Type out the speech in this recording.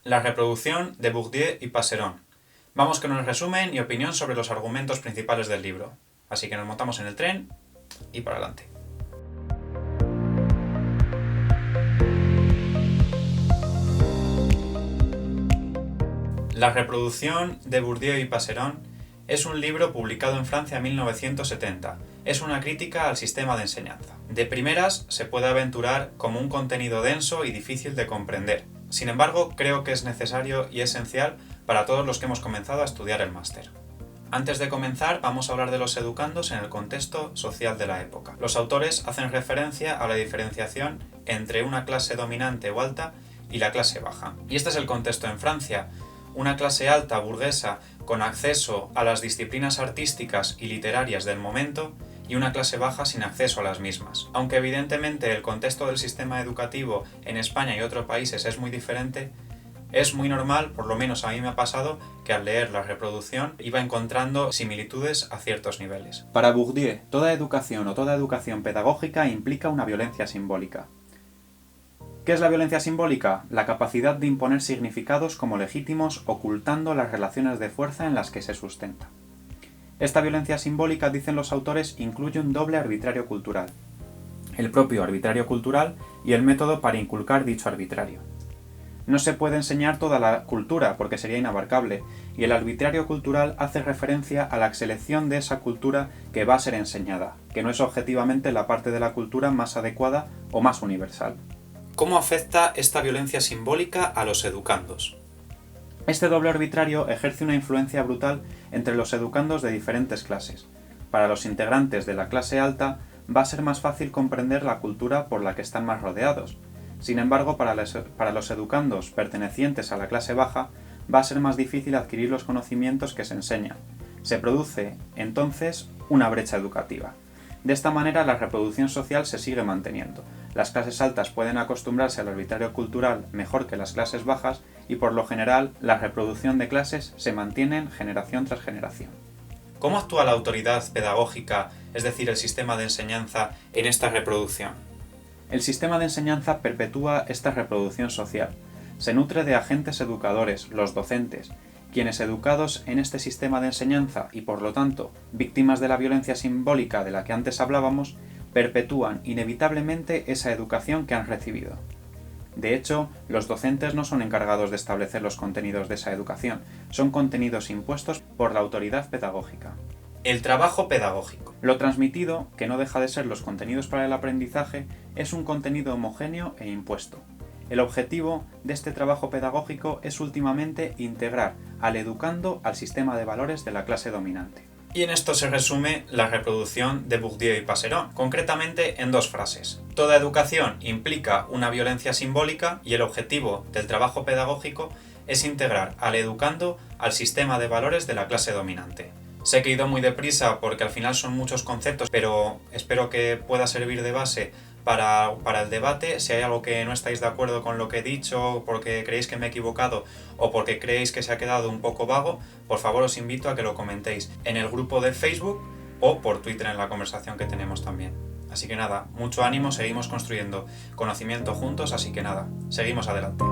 La reproducción de Bourdieu y Passeron. Vamos con un resumen y opinión sobre los argumentos principales del libro. Así que nos montamos en el tren y para adelante. La reproducción de Bourdieu y Passeron es un libro publicado en Francia en 1970. Es una crítica al sistema de enseñanza. De primeras se puede aventurar como un contenido denso y difícil de comprender. Sin embargo, creo que es necesario y esencial para todos los que hemos comenzado a estudiar el máster. Antes de comenzar, vamos a hablar de los educandos en el contexto social de la época. Los autores hacen referencia a la diferenciación entre una clase dominante o alta y la clase baja. Y este es el contexto en Francia. Una clase alta burguesa con acceso a las disciplinas artísticas y literarias del momento y una clase baja sin acceso a las mismas. Aunque evidentemente el contexto del sistema educativo en España y otros países es muy diferente, es muy normal, por lo menos a mí me ha pasado, que al leer la reproducción iba encontrando similitudes a ciertos niveles. Para Bourdieu, toda educación o toda educación pedagógica implica una violencia simbólica. ¿Qué es la violencia simbólica? La capacidad de imponer significados como legítimos ocultando las relaciones de fuerza en las que se sustenta. Esta violencia simbólica, dicen los autores, incluye un doble arbitrario cultural. El propio arbitrario cultural y el método para inculcar dicho arbitrario. No se puede enseñar toda la cultura porque sería inabarcable, y el arbitrario cultural hace referencia a la selección de esa cultura que va a ser enseñada, que no es objetivamente la parte de la cultura más adecuada o más universal. ¿Cómo afecta esta violencia simbólica a los educandos? Este doble arbitrario ejerce una influencia brutal entre los educandos de diferentes clases. Para los integrantes de la clase alta va a ser más fácil comprender la cultura por la que están más rodeados. Sin embargo, para los educandos pertenecientes a la clase baja va a ser más difícil adquirir los conocimientos que se enseñan. Se produce, entonces, una brecha educativa. De esta manera, la reproducción social se sigue manteniendo. Las clases altas pueden acostumbrarse al arbitrario cultural mejor que las clases bajas y, por lo general, la reproducción de clases se mantiene generación tras generación. ¿Cómo actúa la autoridad pedagógica, es decir, el sistema de enseñanza, en esta reproducción? El sistema de enseñanza perpetúa esta reproducción social. Se nutre de agentes educadores, los docentes, quienes educados en este sistema de enseñanza y por lo tanto víctimas de la violencia simbólica de la que antes hablábamos, perpetúan inevitablemente esa educación que han recibido. De hecho, los docentes no son encargados de establecer los contenidos de esa educación, son contenidos impuestos por la autoridad pedagógica. El trabajo pedagógico. Lo transmitido, que no deja de ser los contenidos para el aprendizaje, es un contenido homogéneo e impuesto. El objetivo de este trabajo pedagógico es últimamente integrar al educando al sistema de valores de la clase dominante. Y en esto se resume la reproducción de Bourdieu y Passeron, concretamente en dos frases. Toda educación implica una violencia simbólica y el objetivo del trabajo pedagógico es integrar al educando al sistema de valores de la clase dominante. Sé que he ido muy deprisa porque al final son muchos conceptos, pero espero que pueda servir de base para el debate. Si hay algo que no estáis de acuerdo con lo que he dicho, porque creéis que me he equivocado o porque creéis que se ha quedado un poco vago, por favor os invito a que lo comentéis en el grupo de Facebook o por Twitter en la conversación que tenemos también. Así que nada, mucho ánimo, seguimos construyendo conocimiento juntos, así que nada, seguimos adelante.